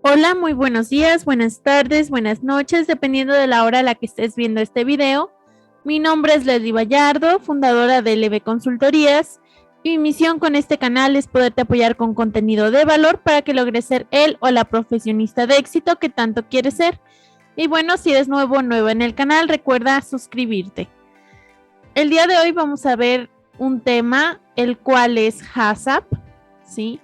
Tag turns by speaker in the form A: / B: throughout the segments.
A: Hola, muy buenos días, buenas tardes, buenas noches, dependiendo de la hora a la que estés viendo este video. Mi nombre es Leslie Vallardo, fundadora de LB Consultorías. Mi misión con este canal es poderte apoyar con contenido de valor para que logres ser el o la profesionista de éxito que tanto quieres ser. Y bueno, si eres nuevo o nueva en el canal, recuerda suscribirte. El día de hoy vamos a ver un tema, el cual es HACCP, ¿sí?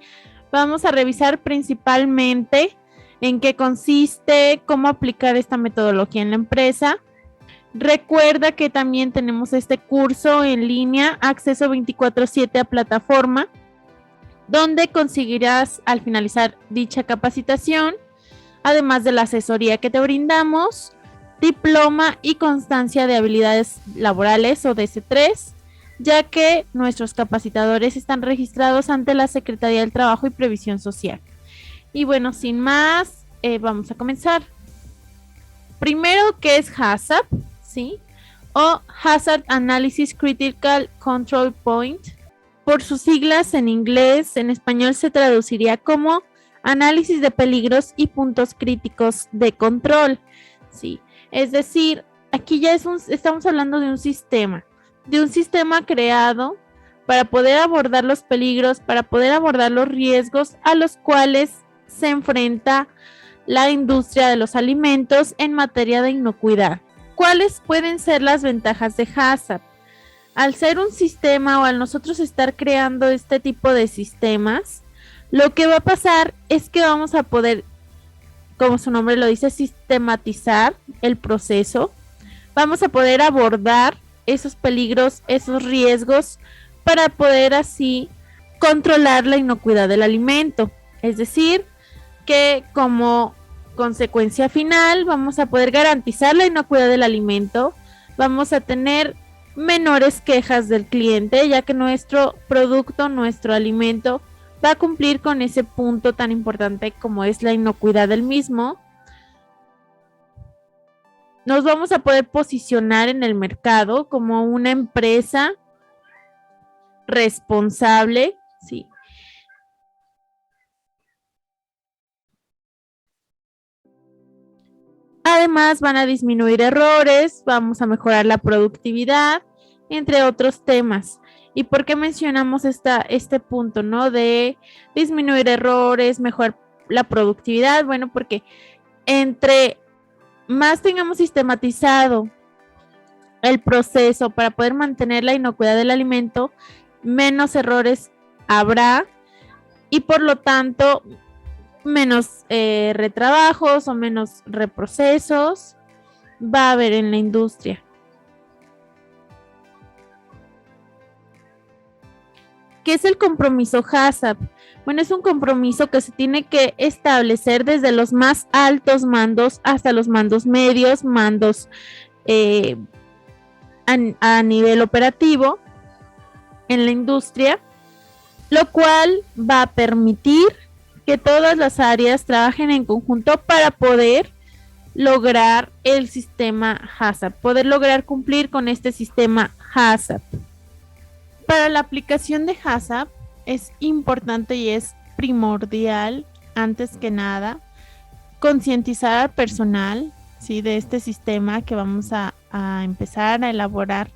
A: Vamos a revisar principalmente en qué consiste, cómo aplicar esta metodología en la empresa. Recuerda que también tenemos este curso en línea, acceso 24/7 a plataforma, donde conseguirás al finalizar dicha capacitación, además de la asesoría que te brindamos, diploma y constancia de habilidades laborales o DS3, ya que nuestros capacitadores están registrados ante la Secretaría del Trabajo y Previsión Social. Y bueno, sin más, vamos a comenzar. Primero, ¿qué es HACCP? ¿Sí? O Hazard Analysis Critical Control Point. Por sus siglas en inglés, en español se traduciría como análisis de peligros y puntos críticos de control. ¿Sí? Es decir, aquí ya estamos hablando de un sistema creado para poder abordar los peligros, para poder abordar los riesgos a los cuales se enfrenta la industria de los alimentos en materia de inocuidad. ¿Cuáles pueden ser las ventajas de HACCP? Al ser un sistema o al nosotros estar creando este tipo de sistemas, lo que va a pasar es que vamos a poder, como su nombre lo dice, sistematizar el proceso. Vamos a poder abordar esos peligros, esos riesgos, para poder así controlar la inocuidad del alimento. Es decir, que como consecuencia final vamos a poder garantizar la inocuidad del alimento, vamos a tener menores quejas del cliente, ya que nuestro producto, nuestro alimento, va a cumplir con ese punto tan importante como es la inocuidad del mismo. Nos vamos a poder posicionar en el mercado como una empresa responsable, ¿sí? Además, van a disminuir errores, vamos a mejorar la productividad, entre otros temas. ¿Y por qué mencionamos este punto, no? De disminuir errores, mejorar la productividad. Bueno, porque entre más tengamos sistematizado el proceso para poder mantener la inocuidad del alimento, menos errores habrá y por lo tanto menos retrabajos o menos reprocesos va a haber en la industria. ¿Qué es el compromiso HACCP? Bueno, es un compromiso que se tiene que establecer desde los más altos mandos hasta los mandos medios, mandos a nivel operativo en la industria, lo cual va a permitir que todas las áreas trabajen en conjunto para poder lograr el sistema HACCP, poder lograr cumplir con este sistema HACCP. Para la aplicación de HACCP es importante y es primordial, antes que nada, concientizar al personal, ¿sí?, de este sistema que vamos a empezar a elaborar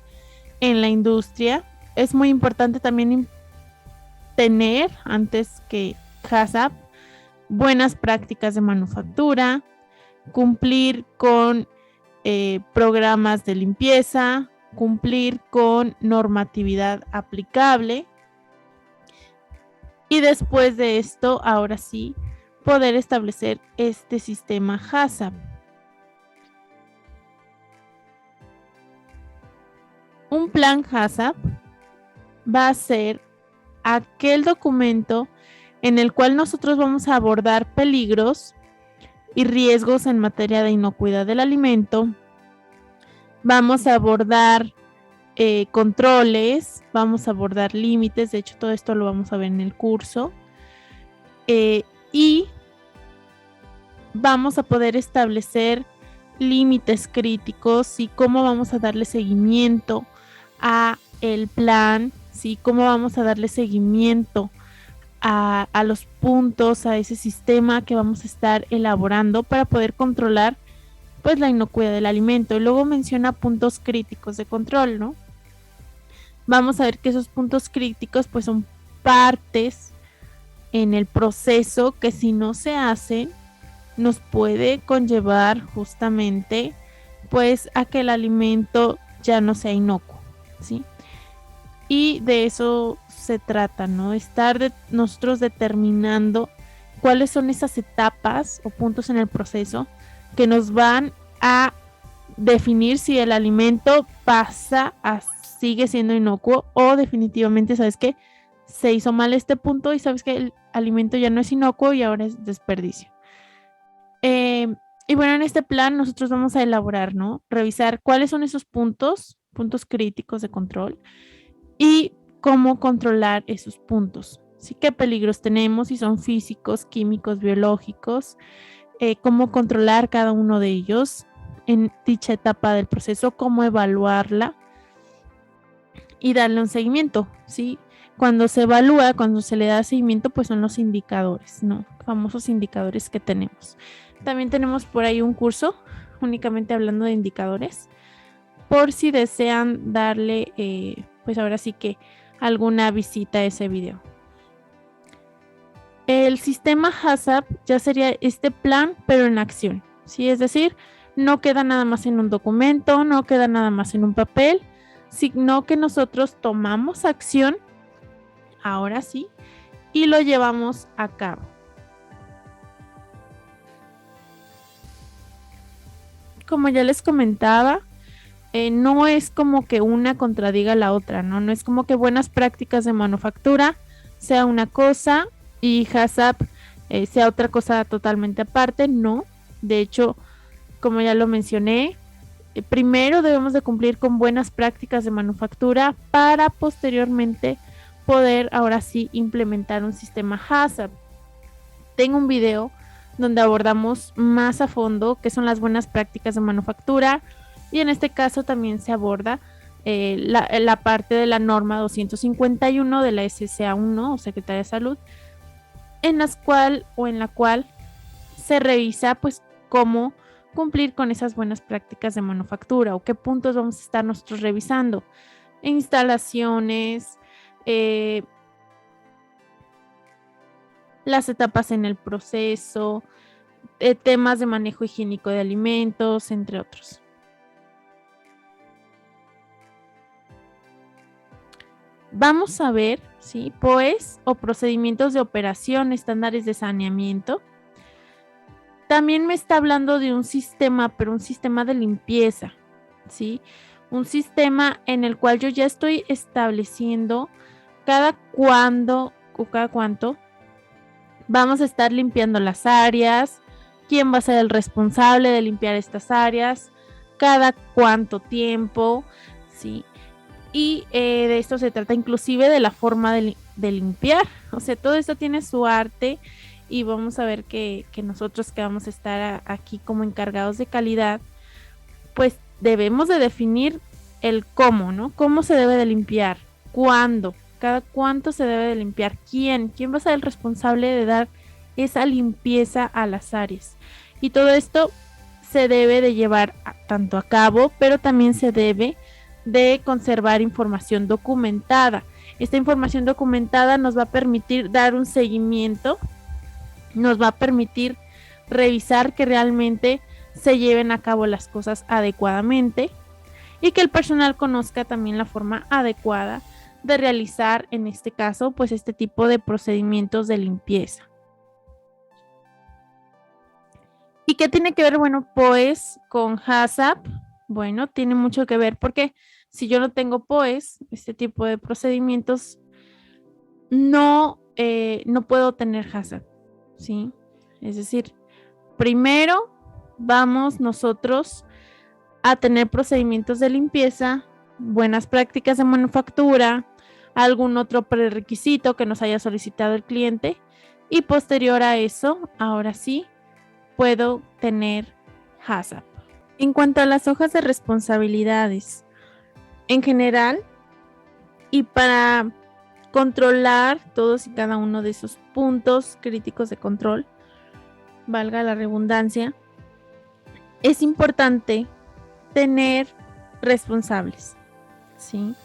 A: en la industria. Es muy importante también tener, antes que HACCP, buenas prácticas de manufactura, cumplir con programas de limpieza, cumplir con normatividad aplicable y después de esto, ahora sí, poder establecer este sistema HACCP. Un plan HACCP va a ser aquel documento en el cual nosotros vamos a abordar peligros y riesgos en materia de inocuidad del alimento. Vamos a abordar controles, vamos a abordar límites, de hecho todo esto lo vamos a ver en el curso, y vamos a poder establecer límites críticos y cómo vamos a darle a el plan, ¿sí?, cómo vamos a darle seguimiento a los puntos, a ese sistema que vamos a estar elaborando para poder controlar pues la inocuidad del alimento. Y luego menciona puntos críticos de control, ¿no? Vamos a ver que esos puntos críticos pues son partes en el proceso que si no se hacen nos puede conllevar justamente pues a que el alimento ya no sea inocuo, ¿sí? Y de eso se trata, ¿no? Estar nosotros determinando cuáles son esas etapas o puntos en el proceso que nos van a definir si el alimento sigue siendo inocuo o definitivamente, ¿sabes qué? Se hizo mal este punto y sabes que el alimento ya no es inocuo y ahora es desperdicio. Y bueno, en este plan nosotros vamos a elaborar, ¿no? Revisar cuáles son esos puntos críticos de control y cómo controlar esos puntos. ¿Sí? ¿Qué peligros tenemos? Si son físicos, químicos, biológicos, cómo controlar cada uno de ellos en dicha etapa del proceso, cómo evaluarla y darle un seguimiento, ¿sí? Cuando se evalúa, cuando se le da seguimiento, pues son los indicadores, ¿no? Famosos indicadores que tenemos. También tenemos por ahí un curso únicamente hablando de indicadores, por si desean darle, pues ahora sí que alguna visita a ese video. El sistema HACCP ya sería este plan, pero en acción, ¿sí? Es decir, no queda nada más en un documento, no queda nada más en un papel, sino que nosotros tomamos acción, ahora sí, y lo llevamos a cabo. Como ya les comentaba, no es como que una contradiga la otra, ¿no? No es como que buenas prácticas de manufactura sea una cosa y HACCP sea otra cosa totalmente aparte, no. De hecho, como ya lo mencioné, primero debemos de cumplir con buenas prácticas de manufactura para posteriormente poder ahora sí implementar un sistema HACCP. Tengo un video donde abordamos más a fondo qué son las buenas prácticas de manufactura y en este caso también se aborda la parte de la norma 251 de la SSA1 o Secretaría de Salud en la cual se revisa pues cómo cumplir con esas buenas prácticas de manufactura o qué puntos vamos a estar nosotros revisando. Instalaciones, las etapas en el proceso, temas de manejo higiénico de alimentos, entre otros. Vamos a ver, ¿sí? POEs o procedimientos de operación, estándares de saneamiento. También me está hablando de un sistema, pero un sistema de limpieza, ¿sí? Un sistema en el cual yo ya estoy estableciendo cada cuánto vamos a estar limpiando las áreas, quién va a ser el responsable de limpiar estas áreas, cada cuánto tiempo, ¿sí? Y de esto se trata inclusive de la forma de limpiar. O sea, todo esto tiene su arte y vamos a ver que nosotros que vamos a estar aquí como encargados de calidad, pues debemos de definir el cómo, ¿no? Cómo se debe de limpiar, cuándo, cada cuánto se debe de limpiar, quién va a ser el responsable de dar esa limpieza a las áreas. Y todo esto se debe de llevar tanto a cabo, pero también se debe de conservar información documentada. Esta información documentada nos va a permitir dar un seguimiento, nos va a permitir revisar que realmente se lleven a cabo las cosas adecuadamente y que el personal conozca también la forma adecuada de realizar, en este caso, pues este tipo de procedimientos de limpieza. ¿Y qué tiene que ver, bueno, pues con HACCP? Bueno, tiene mucho que ver porque si yo no tengo POEs, este tipo de procedimientos, no puedo tener HACCP, ¿sí? Es decir, primero vamos nosotros a tener procedimientos de limpieza, buenas prácticas de manufactura, algún otro prerequisito que nos haya solicitado el cliente y posterior a eso, ahora sí, puedo tener HACCP. En cuanto a las hojas de responsabilidades, en general, y para controlar todos y cada uno de esos puntos críticos de control, valga la redundancia, es importante tener responsables, ¿sí?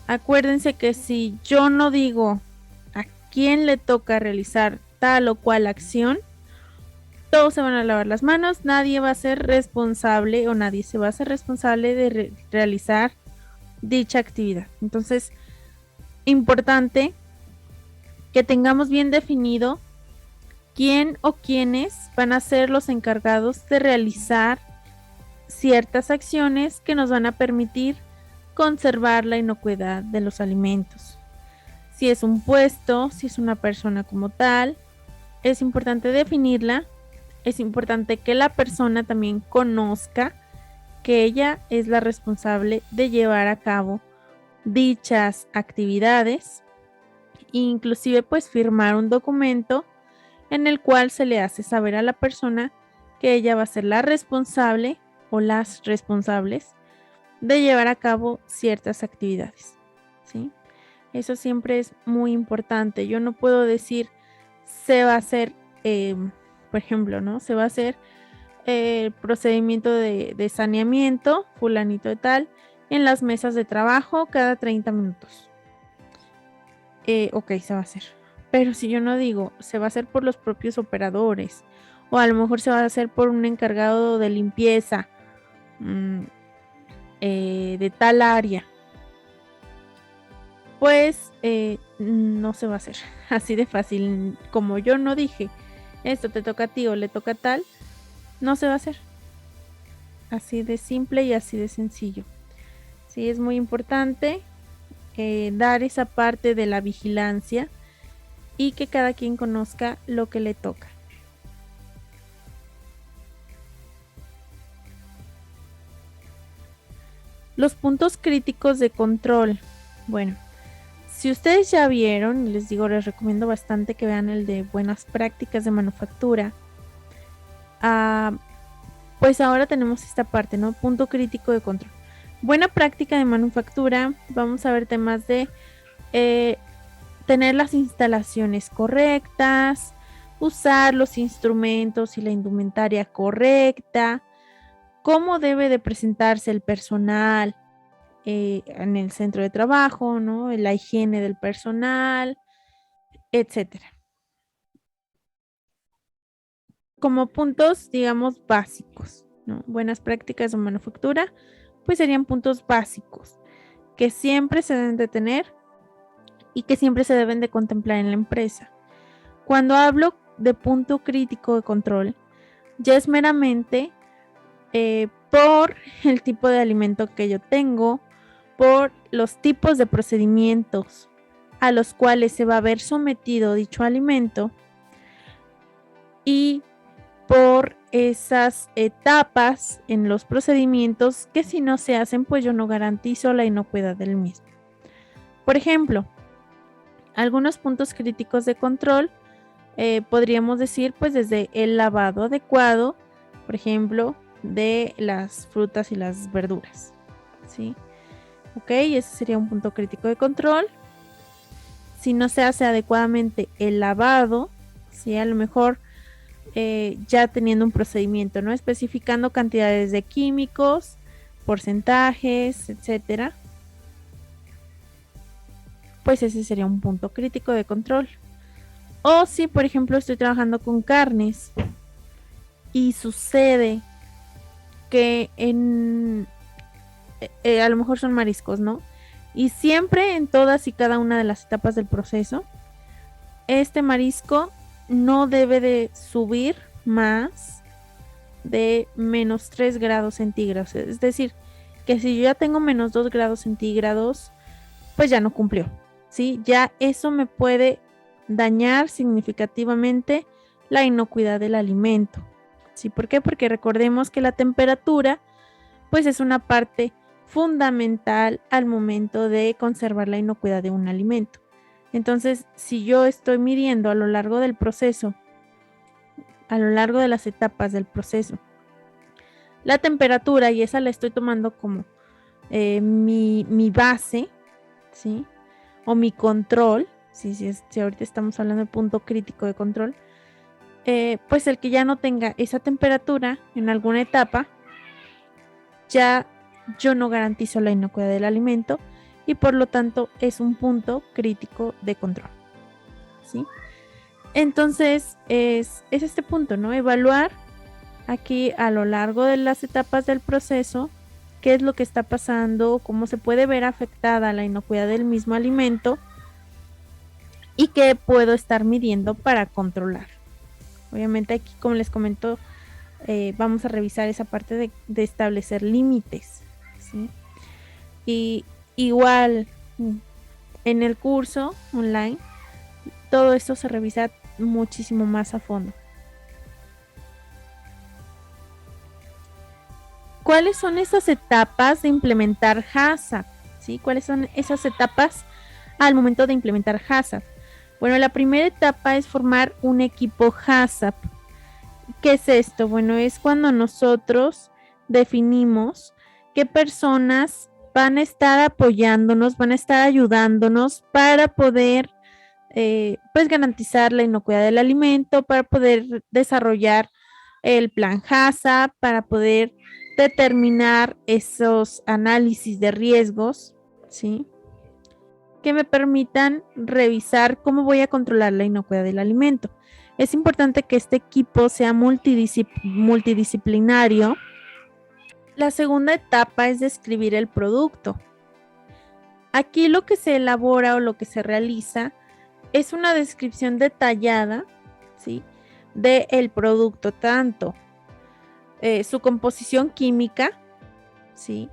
A: Acuérdense que si yo no digo a quién le toca realizar tal o cual acción, todos se van a lavar las manos, nadie va a ser responsable o nadie se va a hacer responsable de realizar dicha actividad. Entonces, importante que tengamos bien definido quién o quiénes van a ser los encargados de realizar ciertas acciones que nos van a permitir conservar la inocuidad de los alimentos. Si es un puesto, si es una persona como tal, es importante definirla, es importante que la persona también conozca que ella es la responsable de llevar a cabo dichas actividades, inclusive pues firmar un documento en el cual se le hace saber a la persona que ella va a ser la responsable o las responsables de llevar a cabo ciertas actividades, ¿sí? Eso siempre es muy importante. Yo no puedo decir se va a hacer, por ejemplo, ¿no? Se va a hacer el procedimiento de saneamiento, fulanito de tal, en las mesas de trabajo cada 30 minutos. Ok, se va a hacer. Pero si yo no digo, se va a hacer por los propios operadores, o a lo mejor se va a hacer por un encargado de limpieza de tal área, pues no se va a hacer así de fácil. Como yo no dije, esto te toca a ti o le toca a tal, no se va a hacer. Así de simple y así de sencillo. Sí, es muy importante dar esa parte de la vigilancia y que cada quien conozca lo que le toca. Los puntos críticos de control. Bueno, si ustedes ya vieron, les digo, les recomiendo bastante que vean el de buenas prácticas de manufactura. Pues ahora tenemos esta parte, ¿no? Punto crítico de control. Buena práctica de manufactura, vamos a ver temas de tener las instalaciones correctas, usar los instrumentos y la indumentaria correcta, cómo debe de presentarse el personal en el centro de trabajo, ¿no? La higiene del personal, etcétera. Como puntos, digamos, básicos, ¿no? Buenas prácticas de manufactura, pues serían puntos básicos que siempre se deben de tener y que siempre se deben de contemplar en la empresa. Cuando hablo de punto crítico de control, ya es meramente por el tipo de alimento que yo tengo, por los tipos de procedimientos a los cuales se va a ver sometido dicho alimento y por esas etapas en los procedimientos que si no se hacen, pues yo no garantizo la inocuidad del mismo. Por ejemplo, algunos puntos críticos de control podríamos decir pues desde el lavado adecuado, por ejemplo, de las frutas y las verduras, ¿sí? Ok, ese sería un punto crítico de control. Si no se hace adecuadamente el lavado, ¿sí? A lo mejor ya teniendo un procedimiento, ¿no? Especificando cantidades de químicos, porcentajes, etcétera. Pues ese sería un punto crítico de control. O si, por ejemplo, estoy trabajando con carnes y sucede que a lo mejor son mariscos, ¿no? Y siempre en todas y cada una de las etapas del proceso, este marisco no debe de subir más de menos 3 grados centígrados. Es decir, que si yo ya tengo menos 2 grados centígrados, pues ya no cumplió, ¿sí? Ya eso me puede dañar significativamente la inocuidad del alimento, ¿sí? ¿Por qué? Porque recordemos que la temperatura, pues es una parte fundamental al momento de conservar la inocuidad de un alimento. Entonces, si yo estoy midiendo a lo largo del proceso, a lo largo de las etapas del proceso, la temperatura, y esa la estoy tomando como mi base, ¿sí? o mi control, si ahorita estamos hablando de punto crítico de control, pues el que ya no tenga esa temperatura en alguna etapa, ya yo no garantizo la inocuidad del alimento y por lo tanto es un punto crítico de control, ¿sí? Entonces es este punto, ¿no? Evaluar aquí a lo largo de las etapas del proceso qué es lo que está pasando, cómo se puede ver afectada la inocuidad del mismo alimento y qué puedo estar midiendo para controlar. Obviamente aquí, como les comento, vamos a revisar esa parte de establecer límites, ¿sí? Y igual en el curso online todo esto se revisa muchísimo más a fondo. ¿Cuáles son esas etapas de implementar HACCP? ¿Sí? ¿Cuáles son esas etapas al momento de implementar HACCP? Bueno, la primera etapa es formar un equipo HACCP. ¿Qué es esto? Bueno, es cuando nosotros definimos qué personas van a estar apoyándonos, van a estar ayudándonos para poder pues garantizar la inocuidad del alimento, para poder desarrollar el plan HACCP, para poder determinar esos análisis de riesgos, ¿sí? Que me permitan revisar cómo voy a controlar la inocuidad del alimento. Es importante que este equipo sea multidisciplinario. La segunda etapa es describir el producto. Aquí lo que se elabora o lo que se realiza es una descripción detallada, ¿sí? Del producto, tanto su composición química, ¿sí?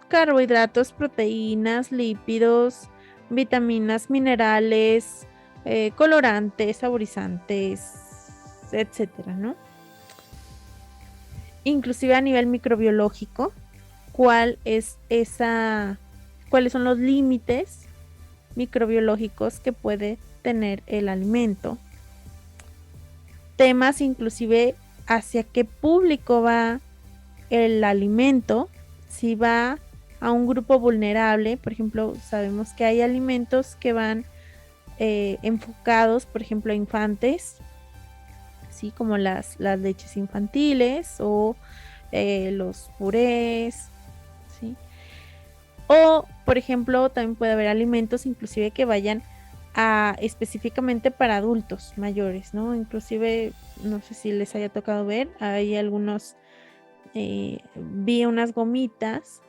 A: Carbohidratos, proteínas, lípidos, vitaminas, minerales, colorantes, saborizantes, etcétera, ¿no? Inclusive a nivel microbiológico, cuáles son los límites microbiológicos que puede tener el alimento. Temas inclusive hacia qué público va el alimento, si va a un grupo vulnerable. Por ejemplo, sabemos que hay alimentos que van enfocados, por ejemplo, a infantes, ¿sí? Como las leches infantiles o los purés, ¿sí? O, por ejemplo, también puede haber alimentos inclusive que vayan específicamente para adultos mayores, ¿no? Inclusive, no sé si les haya tocado ver, hay algunos, vi unas gomitas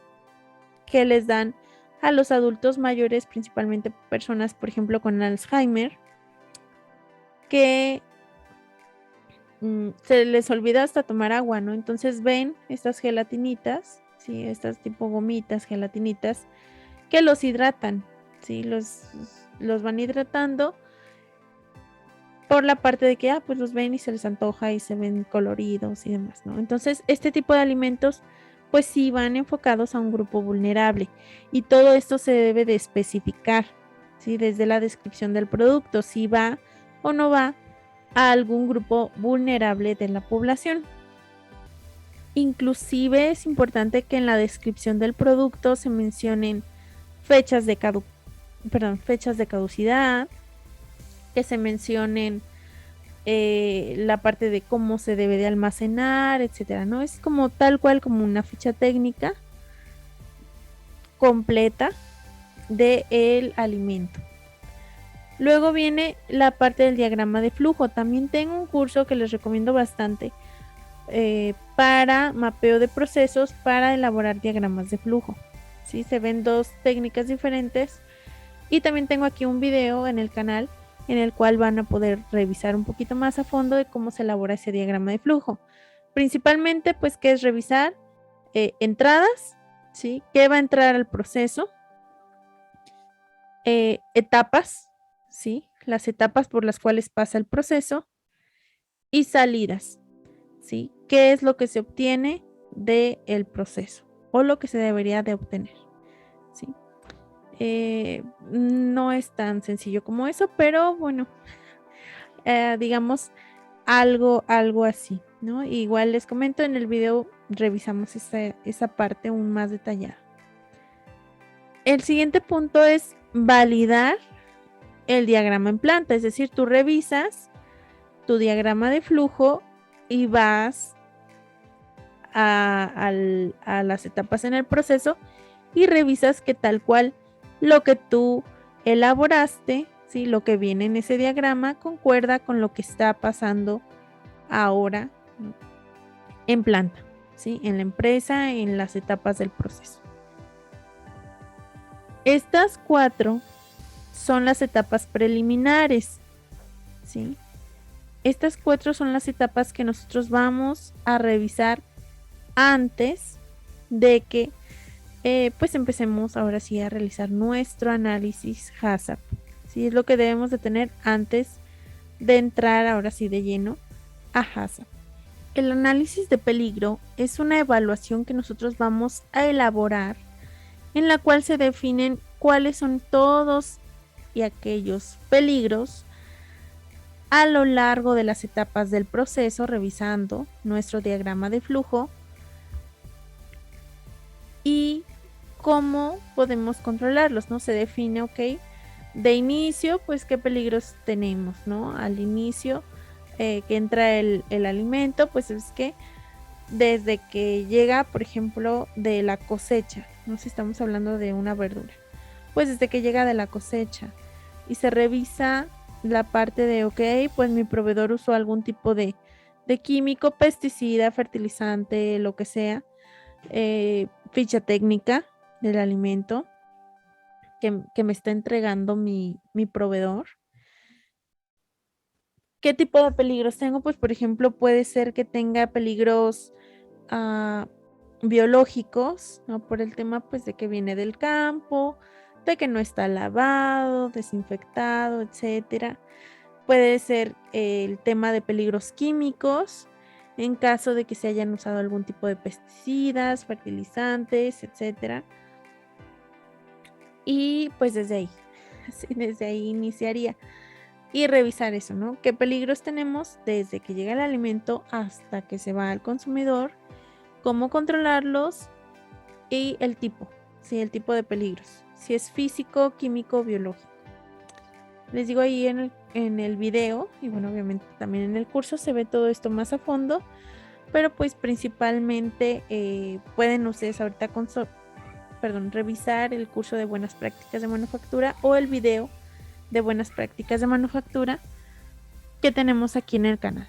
A: que les dan a los adultos mayores, principalmente personas, por ejemplo, con Alzheimer, que se les olvida hasta tomar agua, ¿no? Entonces ven estas gelatinitas, ¿sí? Estas tipo gomitas, gelatinitas, que los hidratan, ¿sí? Los van hidratando por la parte de que, pues los ven y se les antoja y se ven coloridos y demás, ¿no? Entonces, este tipo de alimentos, pues sí van enfocados a un grupo vulnerable y todo esto se debe de especificar, ¿sí? Desde la descripción del producto, si va o no va a algún grupo vulnerable de la población. Inclusive es importante que en la descripción del producto se mencionen fechas de caducidad, que se mencionen la parte de cómo se debe de almacenar, etcétera, ¿no? Es como tal cual como una ficha técnica completa del alimento. Luego viene la parte del diagrama de flujo. También tengo un curso que les recomiendo bastante para mapeo de procesos para elaborar diagramas de flujo. ¿Sí? Se ven dos técnicas diferentes y también tengo aquí un video en el canal en el cual van a poder revisar un poquito más a fondo de cómo se elabora ese diagrama de flujo. Principalmente, pues, que es revisar entradas, ¿sí? ¿Qué va a entrar al proceso? Etapas, ¿sí? Las etapas por las cuales pasa el proceso y salidas, ¿sí? ¿Qué es lo que se obtiene del proceso o lo que se debería de obtener? ¿Sí? No es tan sencillo como eso, pero bueno, digamos algo así, ¿no? Igual les comento, en el video revisamos esa parte aún más detallada. El siguiente punto es validar el diagrama en planta, es decir, tú revisas tu diagrama de flujo y vas a las etapas en el proceso y revisas que tal cual lo que tú elaboraste, ¿sí? Lo que viene en ese diagrama concuerda con lo que está pasando ahora, ¿no?, en planta, ¿sí? En la empresa, en las etapas del proceso. Estas 4 son las etapas preliminares, ¿sí? Estas 4 son las etapas que nosotros vamos a revisar antes de que pues empecemos ahora sí a realizar nuestro análisis HACCP. ¿Sí? Es lo que debemos de tener antes de entrar ahora sí de lleno a HACCP. El análisis de peligro es una evaluación que nosotros vamos a elaborar en la cual se definen cuáles son todos y aquellos peligros a lo largo de las etapas del proceso, revisando nuestro diagrama de flujo y cómo podemos controlarlos, ¿no? Se define, ok, de inicio, pues qué peligros tenemos, ¿no? Al inicio que entra el alimento, pues es que desde que llega, por ejemplo, de la cosecha, no sé si estamos hablando de una verdura, pues desde que llega de la cosecha y se revisa la parte de, ok, pues mi proveedor usó algún tipo de químico, pesticida, fertilizante, lo que sea, ficha técnica del alimento que me está entregando mi proveedor. ¿Qué tipo de peligros tengo? Pues, por ejemplo, puede ser que tenga peligros biológicos, ¿no? Por el tema, pues, de que viene del campo, de que no está lavado, desinfectado, etcétera. Puede ser el tema de peligros químicos, en caso de que se hayan usado algún tipo de pesticidas, fertilizantes, etcétera. Y pues desde ahí iniciaría. Y revisar eso, ¿no? ¿Qué peligros tenemos desde que llega el alimento hasta que se va al consumidor? ¿Cómo controlarlos? Y el tipo, ¿sí? El tipo de peligros. Si es físico, químico, biológico. Les digo ahí en el video, y bueno, obviamente también en el curso se ve todo esto más a fondo, pero pues principalmente pueden ustedes ahorita revisar el curso de buenas prácticas de manufactura o el video de buenas prácticas de manufactura que tenemos aquí en el canal.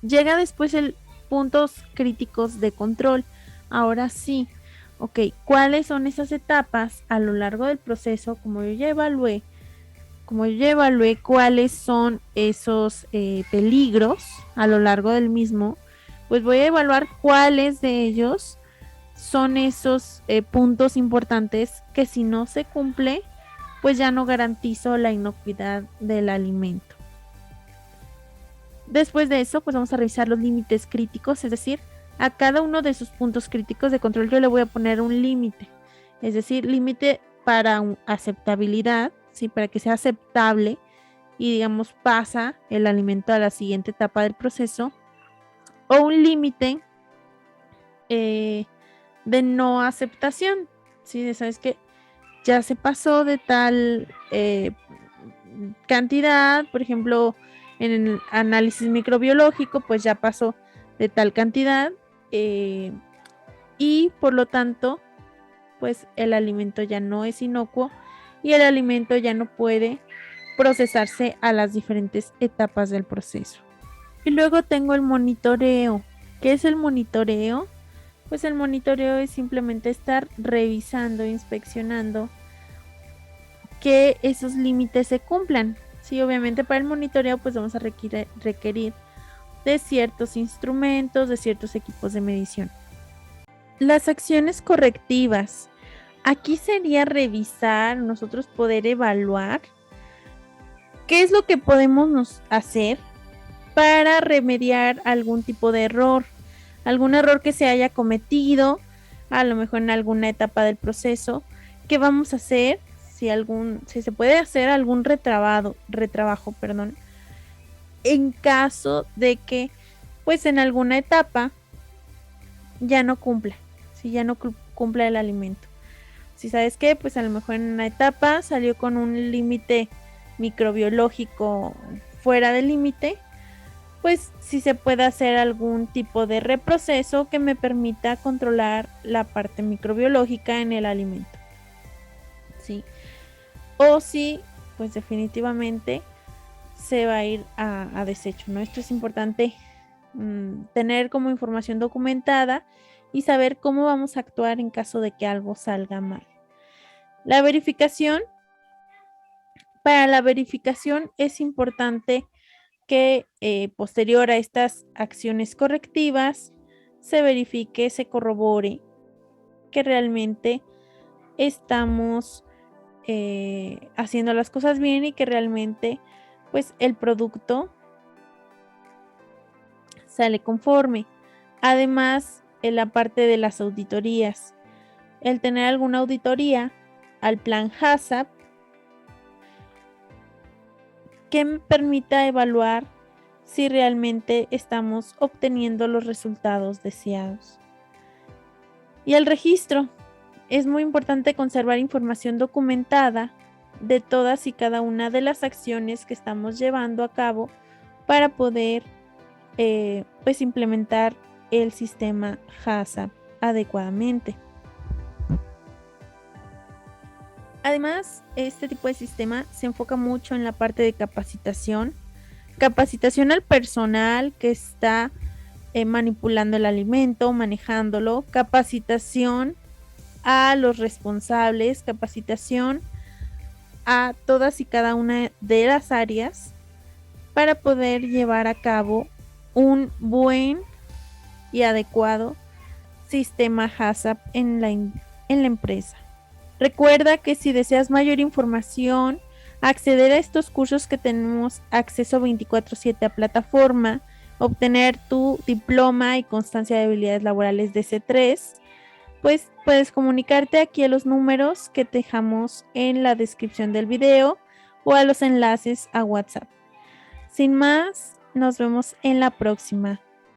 A: Llega después el puntos críticos de control. Ahora sí, ok, ¿cuáles son esas etapas a lo largo del proceso? Como yo ya evalué cuáles son esos peligros a lo largo del mismo, pues voy a evaluar cuáles de ellos son esos puntos importantes que si no se cumple, pues ya no garantizo la inocuidad del alimento. Después de eso, pues vamos a revisar los límites críticos, es decir, a cada uno de esos puntos críticos de control yo le voy a poner un límite, es decir, límite para aceptabilidad, ¿sí? Para que sea aceptable y digamos pasa el alimento a la siguiente etapa del proceso, o un límite de no aceptación, ¿sí? ¿Sabes qué? Ya se pasó de tal cantidad, por ejemplo, en el análisis microbiológico, pues ya pasó de tal cantidad y por lo tanto, pues el alimento ya no es inocuo y el alimento ya no puede procesarse a las diferentes etapas del proceso. Y luego tengo el monitoreo. ¿Qué es el monitoreo? Pues el monitoreo es simplemente estar revisando, inspeccionando que esos límites se cumplan. Sí, obviamente para el monitoreo pues vamos a requerir de ciertos instrumentos, de ciertos equipos de medición. Las acciones correctivas. Aquí sería revisar, nosotros poder evaluar qué es lo que podemos hacer para remediar algún tipo de error, algún error que se haya cometido, a lo mejor en alguna etapa del proceso. ¿Qué vamos a hacer? Si se puede hacer algún retrabajo, en caso de que pues en alguna etapa ya no cumpla, si ya no cumpla el alimento. Si sabes qué, pues a lo mejor en una etapa salió con un límite microbiológico fuera del límite, pues si se puede hacer algún tipo de reproceso que me permita controlar la parte microbiológica en el alimento. ¿Sí? O si, pues definitivamente se va a ir a desecho, ¿no? Esto es importante tener como información documentada y saber cómo vamos a actuar en caso de que algo salga mal. La verificación. Para la verificación es importante que posterior a estas acciones correctivas se verifique, se corrobore que realmente estamos haciendo las cosas bien y que realmente pues el producto sale conforme. Además, en la parte de las auditorías, el tener alguna auditoría al plan HACCP que me permita evaluar si realmente estamos obteniendo los resultados deseados. Y el registro. Es muy importante conservar información documentada de todas y cada una de las acciones que estamos llevando a cabo para poder pues implementar el sistema HACCP adecuadamente. Además, este tipo de sistema se enfoca mucho en la parte de capacitación al personal que está manipulando el alimento, manejándolo, capacitación a los responsables, capacitación a todas y cada una de las áreas para poder llevar a cabo un buen y adecuado sistema HACCP en la empresa. Recuerda que si deseas mayor información, acceder a estos cursos que tenemos acceso 24/7 a plataforma, obtener tu diploma y constancia de habilidades laborales de C3, pues puedes comunicarte aquí a los números que te dejamos en la descripción del video o a los enlaces a WhatsApp. Sin más, nos vemos en la próxima.